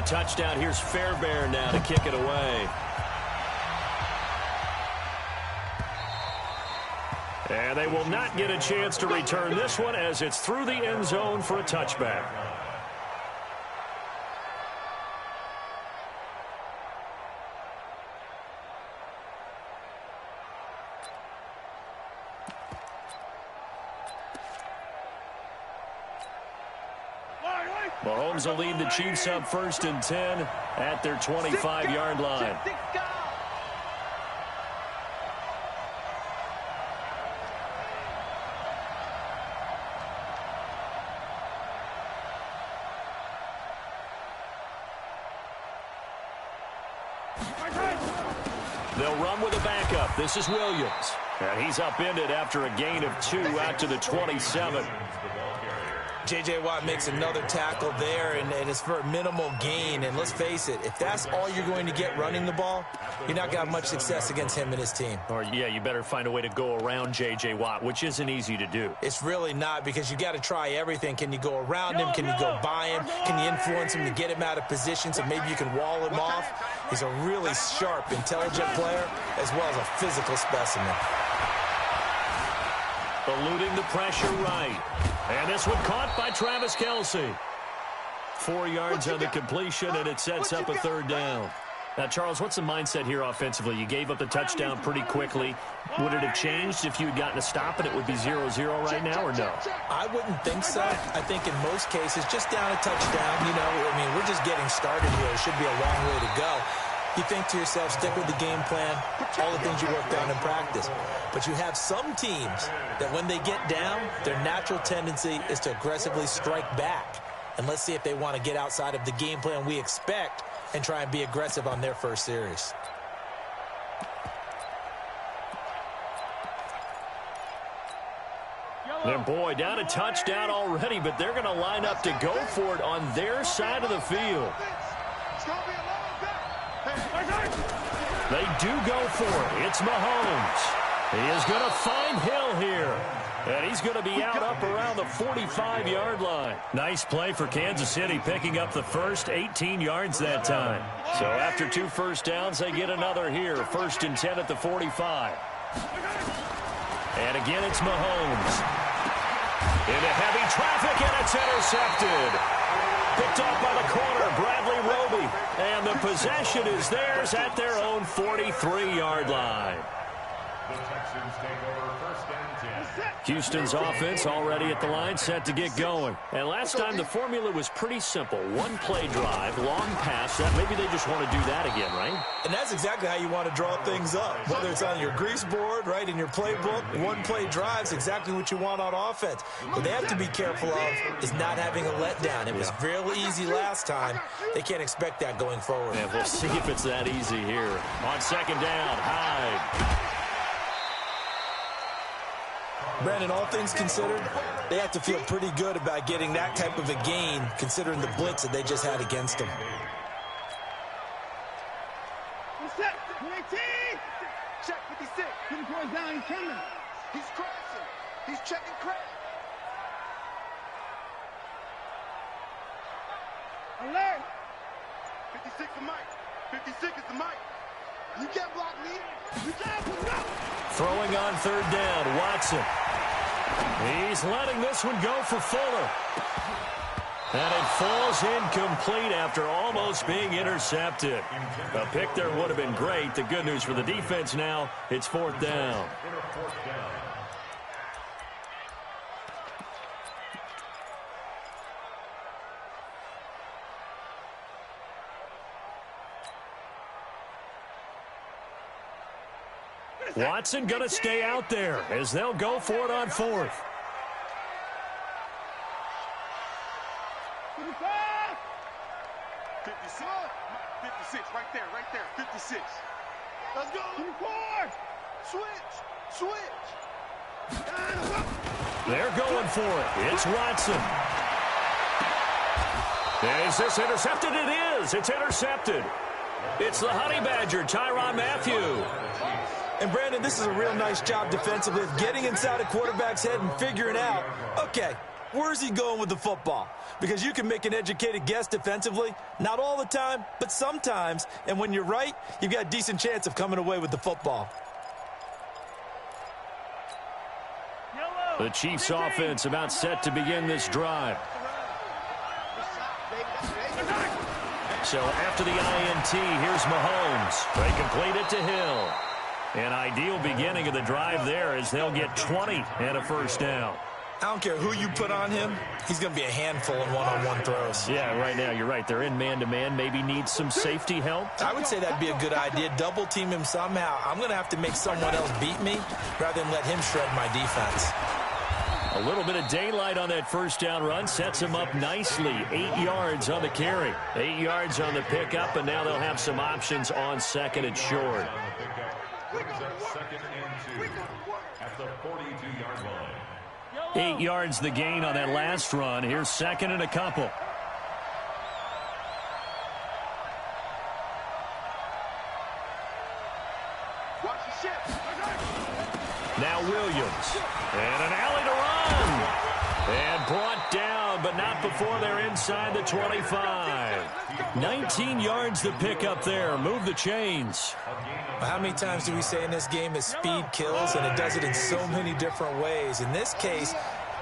touchdown. Here's Fairbairn now to kick it away. And they will not get a chance to return this one as it's through the end zone for a touchback. Mahomes will lead the Chiefs up 1st and 10 at their 25-yard line. They'll run with a backup. This is Williams. And he's upended after a gain of 2 out to the 27. J.J. Watt makes another tackle there, and it's for a minimal gain. And let's face it, if that's all you're going to get running the ball, you're not going to have much success against him and his team. Or, yeah, you better find a way to go around J.J. Watt, which isn't easy to do. It's really not, because you got to try everything. Can you go around him? Can you go by him? Can you influence him to get him out of position so maybe you can wall him off? He's a really sharp, intelligent player, as well as a physical specimen. Eluding the pressure right. And this one caught by Travis Kelce. 4 yards on the completion, and it sets up a 3rd down. Now, Charles, what's the mindset here offensively? You gave up the touchdown pretty quickly. Would it have changed if you had gotten a stop and it would be 0-0 right now, or no? I wouldn't think so. I think in most cases, just down a touchdown, you know, I mean, we're just getting started here. It should be a long way to go. You think to yourself, stick with the game plan, all the things you worked on in practice. But you have some teams that when they get down, their natural tendency is to aggressively strike back. And let's see if they want to get outside of the game plan we expect and try and be aggressive on their first series. And boy, down a touchdown already, but they're going to line up to go for it on their side of the field. They do go for it. It's Mahomes. He is going to find Hill here. And he's going to be out up around the 45-yard line. Nice play for Kansas City, picking up the first 18 yards that time. So after 2 first downs, they get another here. 1st and 10 at the 45. And again, it's Mahomes. Into heavy traffic, and it's intercepted. Picked off by the corner, Bradley Roby. And the possession is theirs at their own 43-yard line. The Texans take over 1st and 10. Houston's offense already at the line, set to get going. And last time the formula was pretty simple. 1-play drive, long pass. Maybe they just want to do that again, right? And that's exactly how you want to draw things up. Whether it's on your grease board, right, in your playbook, 1-play drive is exactly what you want on offense. What they have to be careful of is not having a letdown. It was real easy last time. They can't expect that going forward. And we'll see if it's that easy here. On 2nd down, Hyde. Brandon, all things considered, they have to feel pretty good about getting that type of a gain, considering the blitz that they just had against them. Check 56. Put the down, he's coming. He's crashing. He's checking crash. Alert. 56 is Mike. 56 is the Mike. You can't block me. You can't put it up. Throwing on 3rd down, Watson. He's letting this one go for Fuller. And it falls incomplete after almost being intercepted. A pick there would have been great. The good news for the defense now, it's 4th down. Watson going to stay out there as they'll go for it on 4th. 56, right there, 56. Let's go. 24. Switch. They're going for it. It's Watson. Is this intercepted? It is. It's intercepted. It's the Honey Badger, Tyrann Mathieu. And, Brandon, this is a real nice job defensively of getting inside a quarterback's head and figuring out, okay, Where's he going with the football? Because you can make an educated guess defensively, not all the time, but sometimes. And when you're right, you've got a decent chance of coming away with the football. The Chiefs offense about set to begin this drive. So after the INT, here's Mahomes. They complete it to Hill. An ideal beginning of the drive there as they'll get 20 and a first down. I don't care who you put on him. He's going to be a handful in one-on-one throws. Yeah, right now you're right. They're in man-to-man. Maybe need some safety help. I would say that'd be a good idea. Double team him somehow. I'm going to have to make someone else beat me rather than let him shred my defense. A little bit of daylight on that first down run sets him up nicely. 8 yards on the carry. 8 yards on the pickup, and now they'll have some options on second and short. Second and 2 at the 42-yard line. 8 yards the gain on that last run. Here's second and a couple. Now Williams. And an alley to run. And brought down, but not before they're inside the 25. 19 yards the pickup there. Move the chains. How many times do we say in this game that speed kills, and it does it in so many different ways? In this case,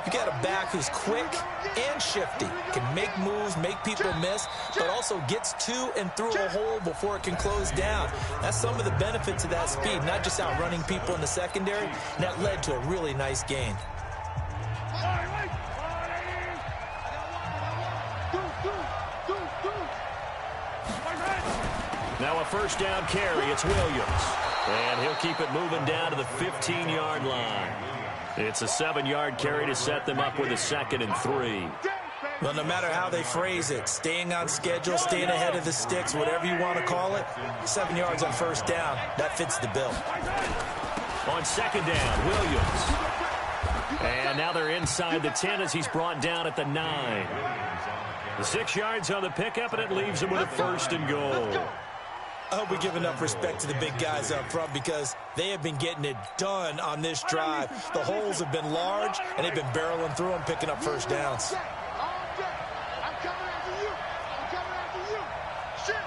you got a back who's quick and shifty, can make moves, make people miss, but also gets to and through a hole before it can close down. That's some of the benefits of that speed, not just outrunning people in the secondary, and that led to a really nice gain. Now a first down carry. It's Williams. And he'll keep it moving down to the 15-yard line. It's a 7-yard carry to set them up with a second and 3. Well, no matter how they phrase it, staying on schedule, staying ahead of the sticks, whatever you want to call it, 7 yards on first down, that fits the bill. On second down, Williams. And now they're inside the 10 as he's brought down at the 9. The 6 yards on the pickup, and it leaves him with a first and goal. I hope we give enough respect to the big guys up front because they have been getting it done on this drive. The holes have been large, and they've been barreling through them, picking up first downs. I'm coming after you. I'm coming after you. Shit.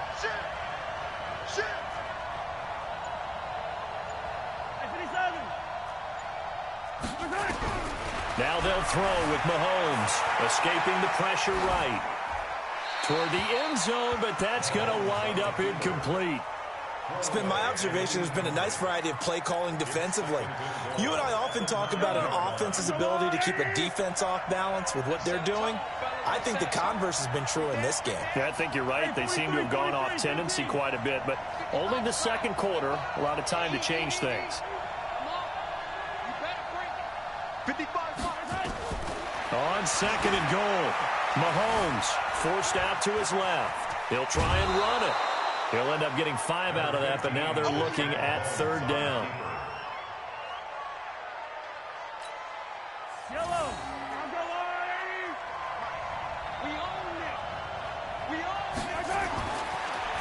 Now they'll throw with Mahomes, escaping the pressure right. Toward the end zone, but that's going to wind up incomplete. It's been my observation there's been a nice variety of play calling defensively. You and I often talk about an offense's ability to keep a defense off balance with what they're doing. I think the converse has been true in this game. Yeah, I think you're right. They seem to have gone off tendency quite a bit, but only the second quarter, a lot of time to change things. 55. On second and goal, Mahomes forced out to his left. He'll try and run it. He'll end up getting 5 out of that, but now they're looking at third down.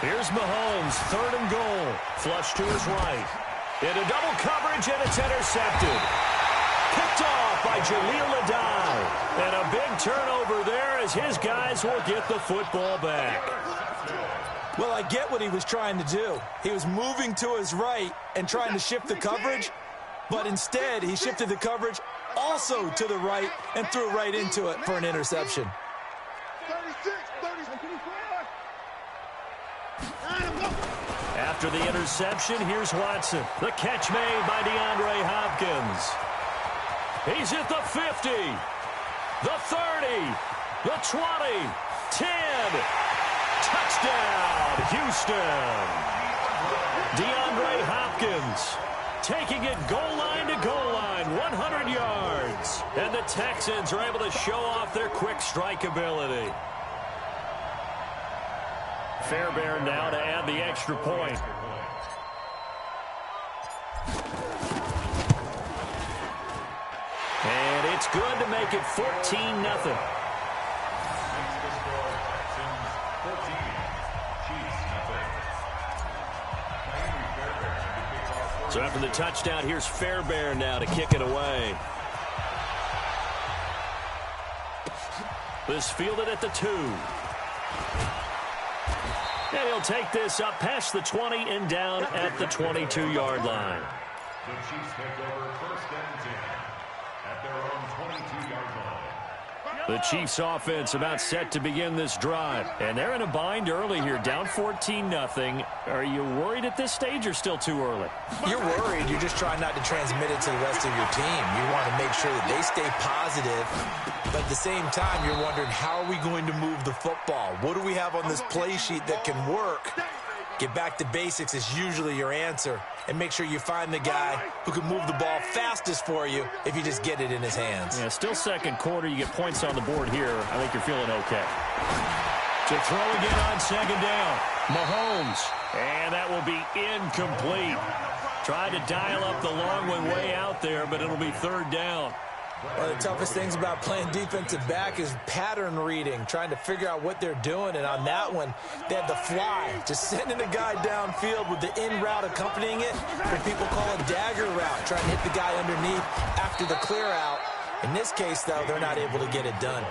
Here's Mahomes, third and goal. Flush to his right. Into double coverage, and it's intercepted. Picked off by Jaleel Adai. And a big turnover there as his guys will get the football back. Well, I get what he was trying to do. He was moving to his right and trying to shift the coverage, but instead he shifted the coverage also to the right and threw right into it for an interception. 36. After the interception, here's Watson. The catch made by DeAndre Hopkins. He's at the 50, the 30, the 20, 10. Touchdown, Houston. DeAndre Hopkins taking it goal line to goal line, 100 yards. And the Texans are able to show off their quick strike ability. Fairbairn now to add the extra point. And it's good to make it 14-0. So after the touchdown, here's Fairbairn now to kick it away. This fielded at the 2. And he'll take this up past the 20 and down at the 22-yard line. The Chiefs take over first and 10 at their own 22-yard line. The Chiefs offense about set to begin this drive. And they're in a bind early here, down 14-0. Are you worried at this stage or still too early? You're worried. You're just trying not to transmit it to the rest of your team. You want to make sure that they stay positive. But at the same time, you're wondering, how are we going to move the football? What do we have on this play sheet that can work? Get back to basics is usually your answer. And make sure you find the guy who can move the ball fastest for you if you just get it in his hands. Yeah, still second quarter. You get points on the board here. I think you're feeling okay. To throw again on second down. Mahomes. And that will be incomplete. Tried to dial up the long one way out there, but it'll be third down. One of the toughest things about playing defensive back is pattern reading, trying to figure out what they're doing. And on that one, they had the fly, just sending a guy downfield with the in route accompanying it. What people call a dagger route, trying to hit the guy underneath after the clear out. In this case, though, they're not able to get it done.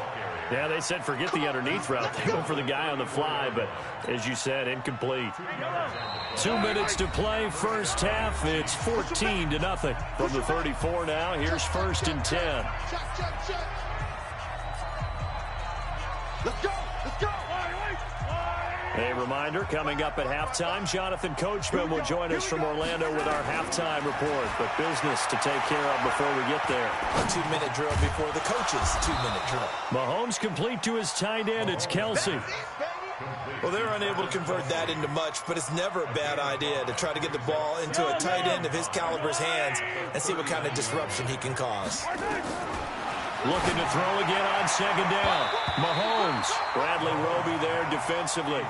Yeah, they said forget the underneath route. They went for the guy on the fly, but as you said, incomplete. 2 minutes to play, first half. It's 14-0 from the 34 now. Here's first and 10. Let's go! Let's go! A reminder, coming up at halftime, Jonathan Coachman will join us from Orlando with our halftime report. But business to take care of before we get there. A 2-minute drill before the coach's 2-minute drill. Mahomes complete to his tight end. It's Kelsey. Well, they're unable to convert that into much, but it's never a bad idea to try to get the ball into a tight end of his caliber's hands and see what kind of disruption he can cause. Looking to throw again on second down. Mahomes. Bradley Roby there defensively.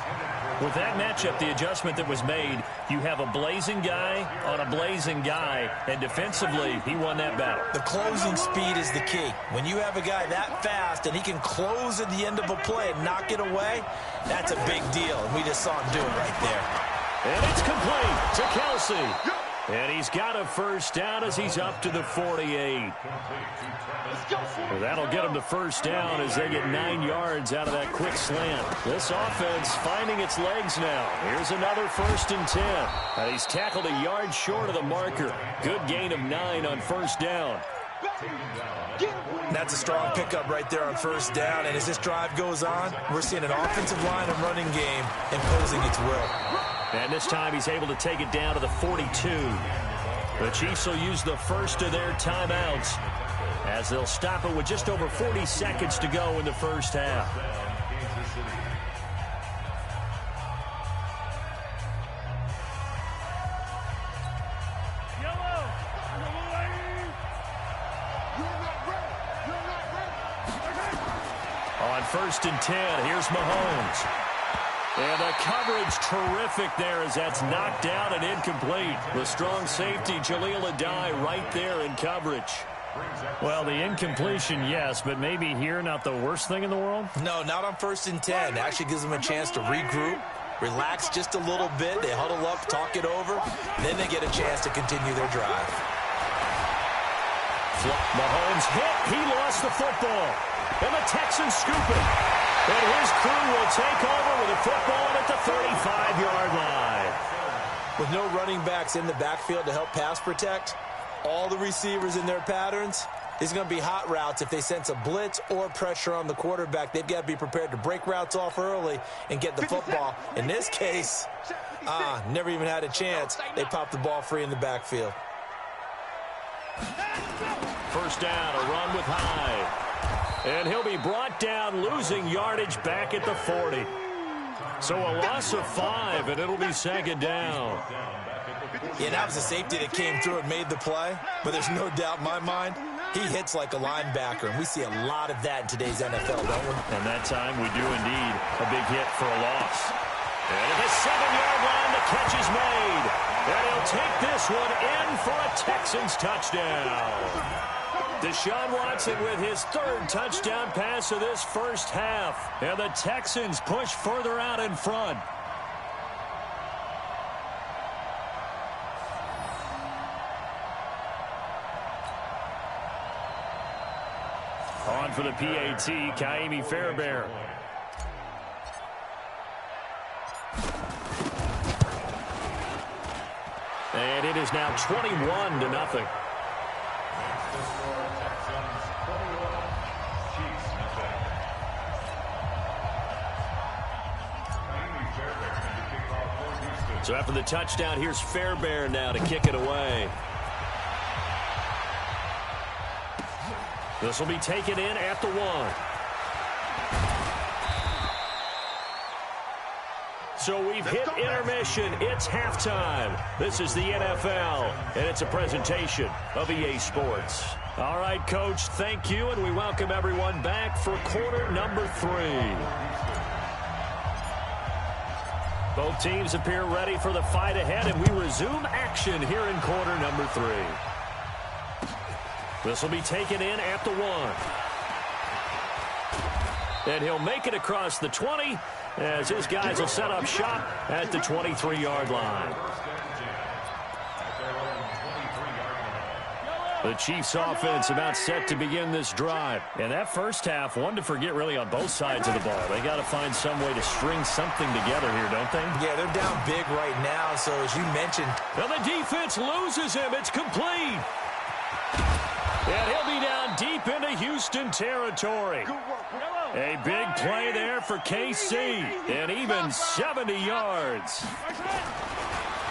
With that matchup, the adjustment that was made, you have a blazing guy on a blazing guy, and defensively, he won that battle. The closing speed is the key. When you have a guy that fast and he can close at the end of a play and knock it away, that's a big deal. And we just saw him do it right there. And it's complete to Kelsey. And he's got a first down as he's up to the 48. Well, that'll get him the first down as they get 9 yards out of that quick slant. This offense finding its legs now. Here's another first and 10. And he's tackled a yard short of the marker. Good gain of 9 on first down. That's a strong pickup right there on first down. And as this drive goes on, we're seeing an offensive line and running game imposing its will. And this time he's able to take it down to the 42. The Chiefs will use the first of their timeouts as they'll stop it with just over 40 seconds to go in the first half. On first and 10, here's Mahomes. And the coverage terrific there as that's knocked down and incomplete. The strong safety, Jaleel Adai, right there in coverage. Well, the incompletion, yes, but maybe here not the worst thing in the world? No, not on first and 10. It actually gives them a chance to regroup, relax just a little bit. They huddle up, talk it over. Then they get a chance to continue their drive. Mahomes hit. He lost the football. And the Texans scoop it. And his crew will take over with the football at the 35-yard line. With no running backs in the backfield to help pass protect, all the receivers in their patterns, it's going to be hot routes if they sense a blitz or pressure on the quarterback. They've got to be prepared to break routes off early and get the football. In this case, never even had a chance. They popped the ball free in the backfield. First down, a run with Hyde. And he'll be brought down, losing yardage back at the 40. So a loss of 5, and it'll be second down. Yeah, that was a safety that came through and made the play. But there's no doubt in my mind, he hits like a linebacker. And we see a lot of that in today's NFL, don't we? And that time we do indeed a big hit for a loss. And at the 7-yard line, the catch is made. And he'll take this one in for a Texans touchdown. Deshaun Watson with his 3rd touchdown pass of this first half. And the Texans push further out in front. On for the PAT, Kaimi Fairbairn. And it is now 21-0. So after the touchdown, here's Fairbairn now to kick it away. This will be taken in at the 1. So we've hit intermission. It's halftime. This is the NFL, and it's a presentation of EA Sports. All right, Coach, thank you, and we welcome everyone back for quarter number 3. Both teams appear ready for the fight ahead, and we resume action here in quarter number 3. This will be taken in at the 1. And he'll make it across the 20 as his guys will set up shop at the 23-yard line. The Chiefs offense about set to begin this drive. And that first half, one to forget really on both sides of the ball. They got to find some way to string something together here, don't they? Yeah, they're down big right now, so as you mentioned. Now the defense loses him. It's complete. And he'll be down deep into Houston territory. A big play there for KC, and even 70 yards.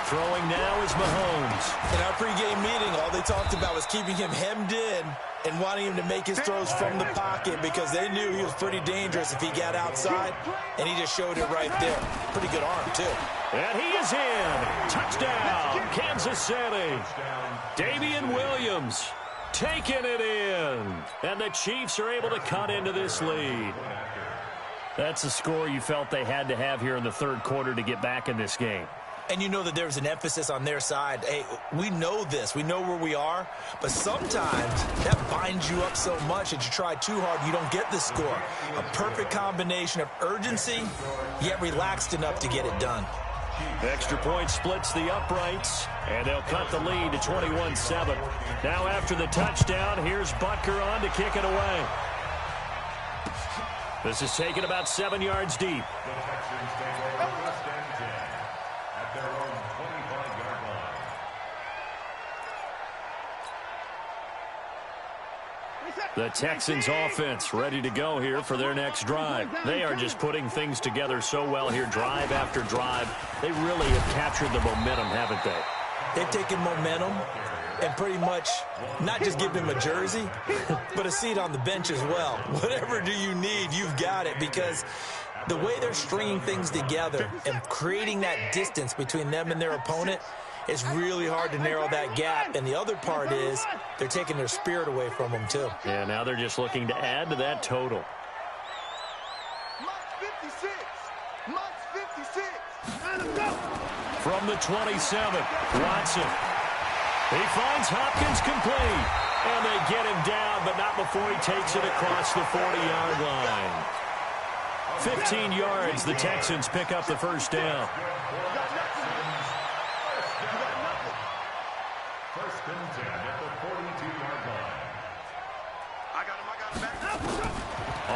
Throwing now is Mahomes. In our pregame meeting, all they talked about was keeping him hemmed in and wanting him to make his throws from the pocket because they knew he was pretty dangerous if he got outside, and he just showed it right there. Pretty good arm, too. And he is in. Touchdown, Kansas City. Damian Williams taking it in. And the Chiefs are able to cut into this lead. That's the score you felt they had to have here in the third quarter to get back in this game. And you know that there's an emphasis on their side. Hey, we know this. We know where we are. But sometimes that binds you up so much that you try too hard, you don't get the score. A perfect combination of urgency, yet relaxed enough to get it done. Extra point splits the uprights, and they'll cut the lead to 21-7. Now after the touchdown, here's Butker on to kick it away. This is taken about 7 yards deep. The Texans offense ready to go here for their next drive. They are just putting things together so well here, drive after drive. They really have captured the momentum, haven't they? They've taken momentum and pretty much not just give him a jersey, but a seat on the bench as well. Whatever do you need, you've got it, because the way they're stringing things together and creating that distance between them and their opponent, it's really hard to narrow that gap. And the other part is they're taking their spirit away from them, too. Yeah, now they're just looking to add to that total. From the 27, Watson. He finds Hopkins complete. And they get him down, but not before he takes it across the 40-yard line. 15 yards, the Texans pick up the first down. First and 10 at the 42-yard line.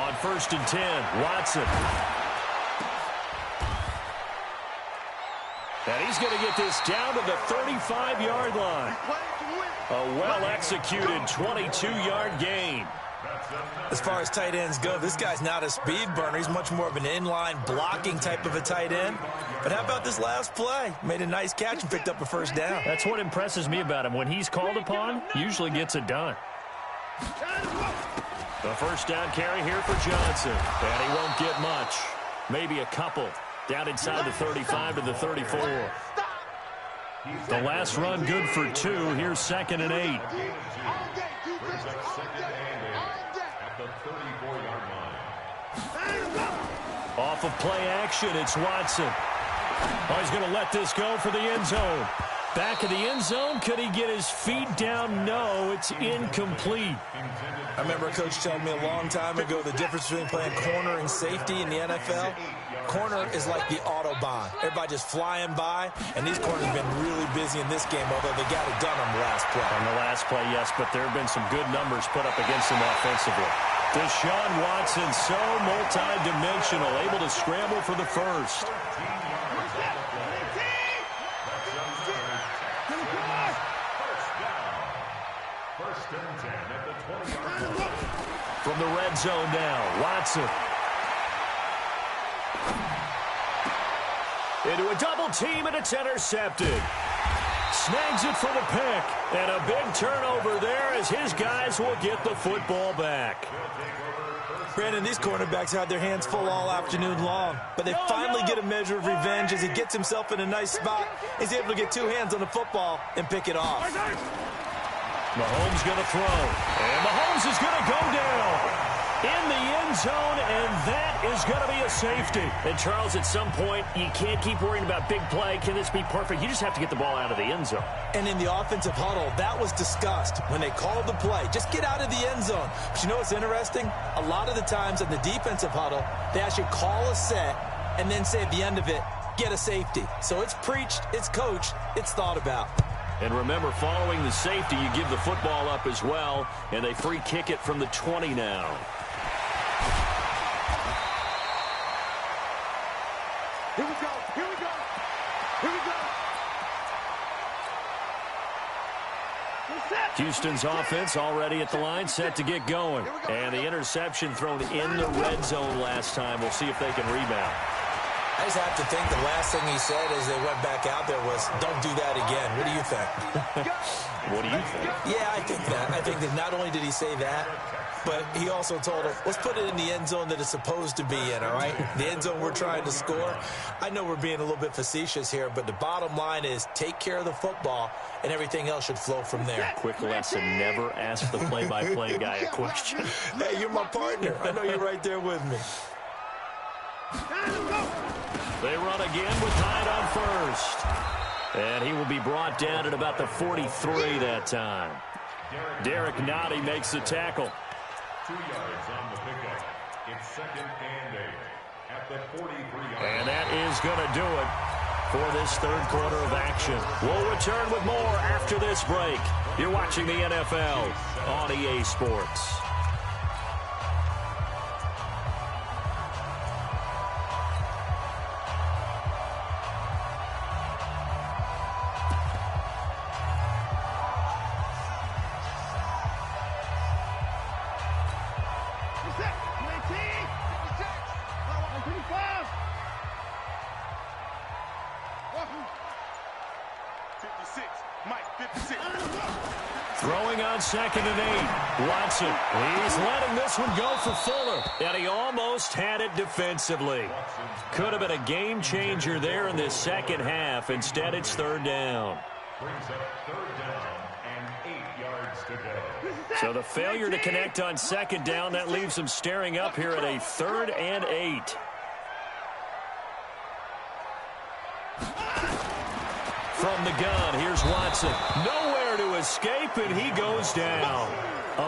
On first and 10, Watson. And he's going to get this down to the 35-yard line. A well-executed 22-yard gain. As far as tight ends go, this guy's not a speed burner. He's much more of an inline blocking type of a tight end. But how about this last play? Made a nice catch and picked up a first down. That's what impresses me about him. When he's called upon, usually gets it done. The first down carry here for Johnson. And he won't get much. Maybe a couple. Down inside the 35 to the 34. The last run good for 2. Here's 2nd and 8. At the 34-yard line. Off of play action, it's Watson. Oh, he's going to let this go for the end zone. Back of the end zone, could he get his feet down? No, it's incomplete. I remember a coach telling me a long time ago the difference between playing corner and safety in the NFL. Corner is like the Autobahn. Everybody just flying by, and these corners have been really busy in this game, although they got it done on the last play. On the last play, yes, but there have been some good numbers put up against them offensively. Deshaun Watson, so multi-dimensional, able to scramble for the first. First and 10 at the 20-yard line. From the red zone now, Watson. Into a double team, and it's intercepted. Snags it for the pick. And a big turnover there as his guys will get the football back. Brandon, these cornerbacks had their hands full all afternoon long, but they finally get a measure of revenge as he gets himself in a nice spot. He's able to get two hands on the football and pick it off. Mahomes going to throw. And Mahomes is going to go down in the end zone, and that is going to be a safety. And, Charles, at some point, you can't keep worrying about big play. Can this be perfect? You just have to get the ball out of the end zone. And in the offensive huddle, that was discussed when they called the play. Just get out of the end zone. But you know what's interesting? A lot of the times in the defensive huddle, they actually call a set and then say at the end of it, get a safety. So it's preached, it's coached, it's thought about. And remember, following the safety, you give the football up as well, and they free kick it from the 20 now. Here we go. Here we go. Here we go. Houston's offense already at the line, set to get going. And the interception thrown in the red zone last time. We'll see if they can rebound. I just have to think the last thing he said as they went back out there was, don't do that again. What do you think? What do you think? Yeah, I think that. I think that not only did he say that, but he also told him, let's put it in the end zone that it's supposed to be in, all right? The end zone we're trying to score. I know we're being a little bit facetious here, but the bottom line is take care of the football, and everything else should flow from there. Quick lesson, never ask the play-by-play guy a question. Hey, you're my partner. I know you're right there with me. They run again with Hyde on first. And he will be brought down at about the 43 that time. Derek Nottie makes the tackle. 2 yards on the pickup. It's second and 8 at the 43-yard line. And that is going to do it for this third quarter of action. We'll return with more after this break. You're watching the NFL on EA Sports. Throwing on second and 8. Watson. He's letting this one go for Fuller. And he almost had it defensively. Could have been a game changer there in this second half. Instead, it's third down. Brings up third down and 8 yards to go. So the failure to connect on second down, that leaves him staring up here at a third and 8. From the gun, here's Watson. Nowhere to escape, and he goes down.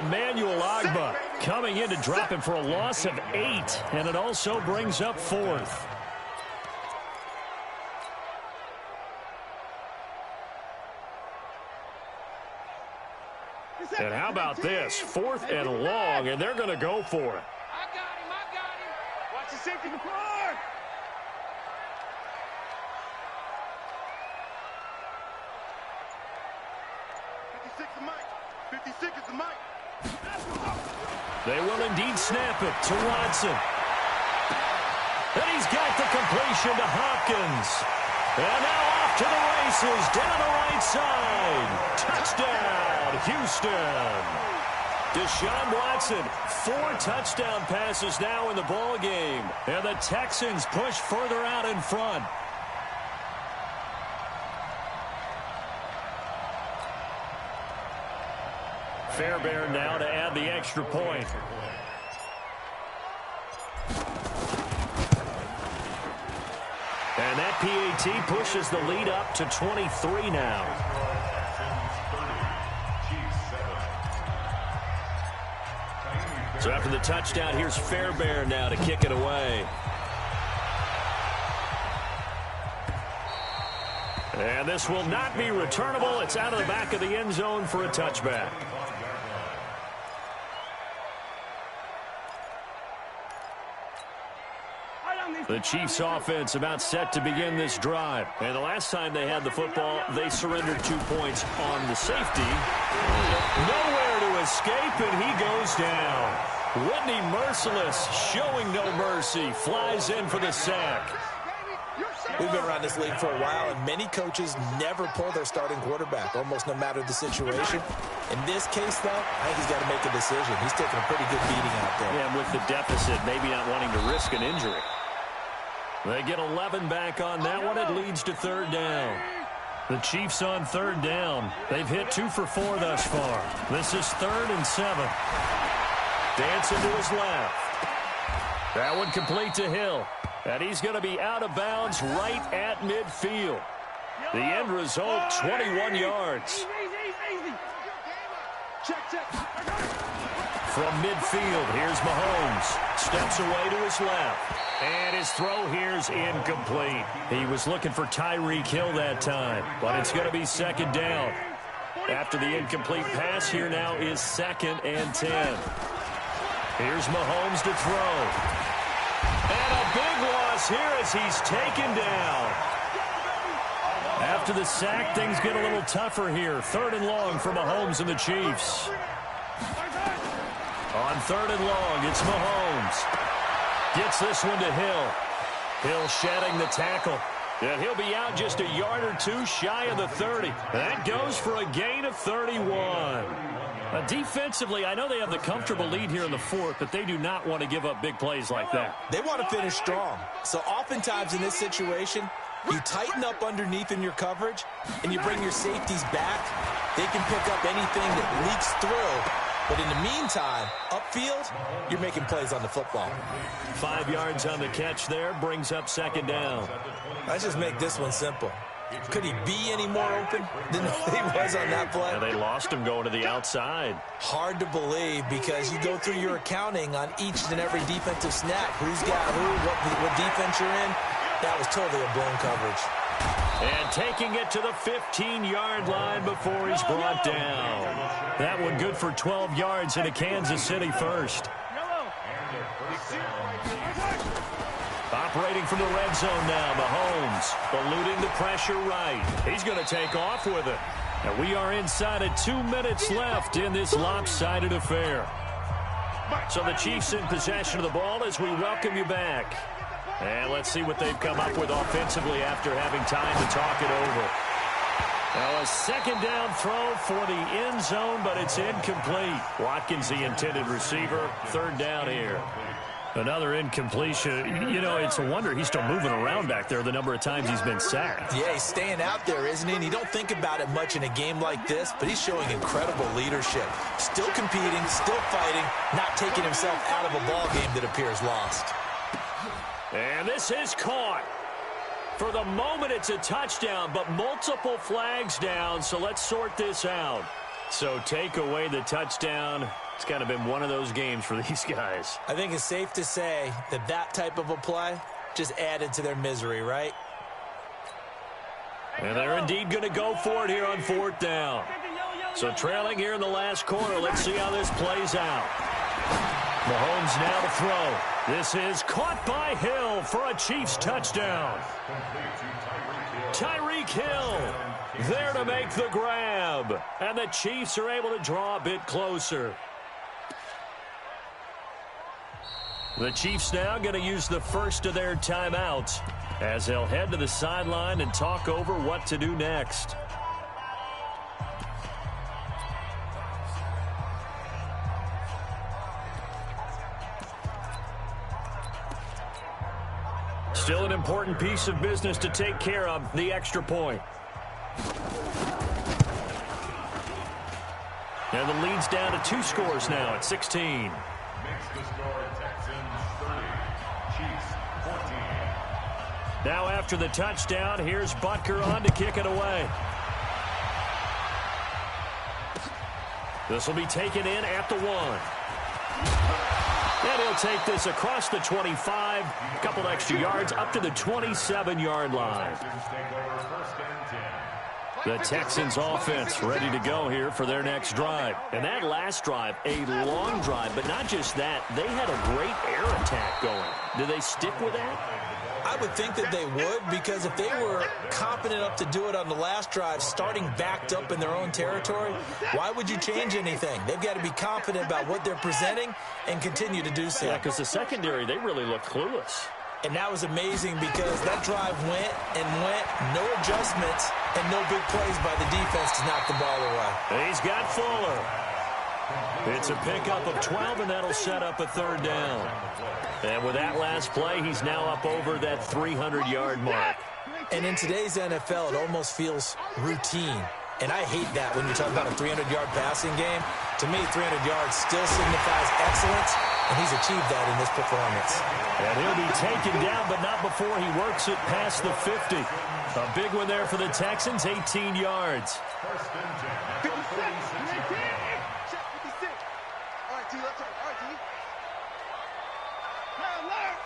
Emmanuel Ogbah coming in to drop him for a loss of 8, and it also brings up fourth. And how about this? 4th and long, and they're going to go for it. I got him. Watch the safety before. 56 is Mike. 56 is the Mike. They will indeed snap it to Watson. And he's got the completion to Hopkins. And now off to the races down the right side. Touchdown, Houston. Deshaun Watson, 4 touchdown passes now in the ball game. And the Texans push further out in front. Fairbairn now to add the extra point. And that PAT pushes the lead up to 23 now. So after the touchdown, here's Fairbairn now to kick it away. And this will not be returnable. It's out of the back of the end zone for a touchback. The Chiefs offense about set to begin this drive. And the last time they had the football, they surrendered 2 points on the safety. Nowhere to escape, and he goes down. Whitney Merciless, showing no mercy, flies in for the sack. We've been around this league for a while, and many coaches never pull their starting quarterback, almost no matter the situation. In this case, though, I think he's got to make a decision. He's taking a pretty good beating out there. Yeah, and with the deficit, maybe not wanting to risk an injury. They get 11 back on that one. It leads to third down. The Chiefs on third down. They've hit 2 for 4 thus far. This is 3rd and 7. Dancing to his left. That one complete to Hill. And he's going to be out of bounds right at midfield. The end result, 21 yards. From midfield, here's Mahomes. Steps away to his left. And his throw here's incomplete. He was looking for Tyreek Hill that time, but it's going to be second down. After the incomplete pass, here now is 2nd and 10. Here's Mahomes to throw. And a big loss here as he's taken down. After the sack, things get a little tougher here. 3rd and long for Mahomes and the Chiefs. On 3rd and long, it's Mahomes. Gets this one to Hill. Hill shedding the tackle. And he'll be out just a yard or 2 shy of the 30. That goes for a gain of 31. Defensively, I know they have the comfortable lead here in the 4th, but they do not want to give up big plays like that. They want to finish strong. So oftentimes in this situation, you tighten up underneath in your coverage, and you bring your safeties back. They can pick up anything that leaks through. But in the meantime, upfield, you're making plays on the football. 5 yards on the catch there, brings up second down. Let's just make this one simple. Could he be any more open than he was on that play? Yeah, they lost him going to the outside. Hard to believe because you go through your accounting on each and every defensive snap. Who's got who, what defense you're in. That was totally a blown coverage. And taking it to the 15-yard line before he's brought down. That one good for 12 yards in a Kansas City first. Operating from the red zone now, Mahomes eluding the pressure right. He's going to take off with it. And we are inside of 2 minutes left in this lopsided affair. So the Chiefs in possession of the ball as we welcome you back. And let's see what they've come up with offensively after having time to talk it over. Now a second down throw for the end zone, but it's incomplete. Watkins, the intended receiver. 3rd down here. Another incompletion. You know, it's a wonder he's still moving around back there the number of times he's been sacked. Yeah, he's staying out there, isn't he? And you don't think about it much in a game like this, but he's showing incredible leadership. Still competing, still fighting, not taking himself out of a ball game that appears lost. And this is caught. For the moment, it's a touchdown, but multiple flags down, so let's sort this out. So take away the touchdown. It's kind of been one of those games for these guys. I think it's safe to say that that type of a play just added to their misery, right? And they're indeed going to go for it here on 4th down. So trailing here in the last quarter, let's see how this plays out. Mahomes now to throw. This is caught by Hill for a Chiefs touchdown. Tyreek Hill there to make the grab. And the Chiefs are able to draw a bit closer. The Chiefs now going to use the first of their timeouts as they'll head to the sideline and talk over what to do next. Still an important piece of business to take care of, the extra point. And the lead's down to 2 scores now at 16. Makes the score Texans 30, Chiefs 14. Now after the touchdown, here's Butker on to kick it away. This will be taken in at the 1. And he'll take this across the 25, a couple extra yards, up to the 27-yard line. The Texans offense ready to go here for their next drive. And that last drive, a long drive, but not just that. They had a great air attack going. Do they stick with that? I would think that they would, because if they were confident enough to do it on the last drive, starting backed up in their own territory, why would you change anything? They've got to be confident about what they're presenting and continue to do so. Yeah, because the secondary, they really looked clueless. And that was amazing because that drive went and went, no adjustments, and no big plays by the defense to knock the ball away. He's got Fuller. It's a pickup of 12, and that'll set up a third down. And with that last play, he's now up over that 300-yard mark. And in today's NFL, it almost feels routine. And I hate that when you talk about a 300-yard passing game. To me, 300 yards still signifies excellence, and he's achieved that in this performance. And he'll be taken down, but not before he works it past the 50. A big one there for the Texans, 18 yards. First and 10. 56. Check 56. All right, D, let's go. All right, D. Left.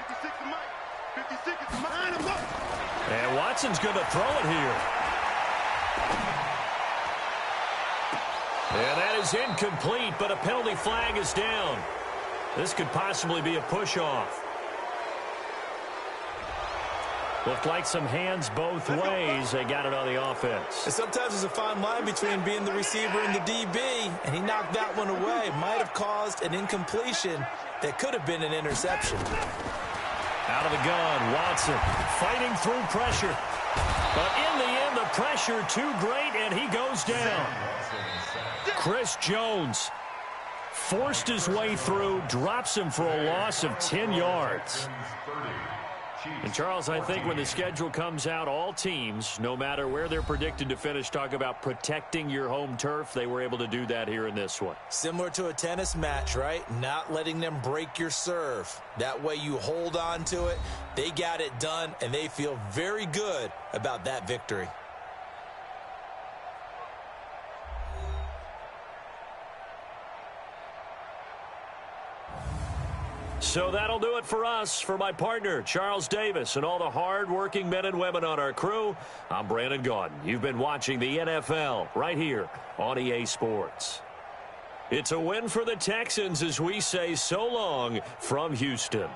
56 is Mike. 56 is Mike. Line him up. And Watson's going to throw it here. And that is incomplete, but a penalty flag is down. This could possibly be a push-off. Looked like some hands both ways. They got it on the offense. And sometimes there's a fine line between being the receiver and the DB, and he knocked that one away. Might have caused an incompletion that could have been an interception. Out of the gun, Watson fighting through pressure. But in the end, the pressure too great, and he goes down. Chris Jones forced his way through, drops him for a loss of 10 yards. And, Charles, I think when the schedule comes out, all teams, no matter where they're predicted to finish, talk about protecting your home turf. They were able to do that here in this one. Similar to a tennis match, right? Not letting them break your serve. That way you hold on to it. They got it done, and they feel very good about that victory. So that'll do it for us. For my partner, Charles Davis, and all the hard-working men and women on our crew, I'm Brandon Gaudin. You've been watching the NFL right here on EA Sports. It's a win for the Texans as we say so long from Houston.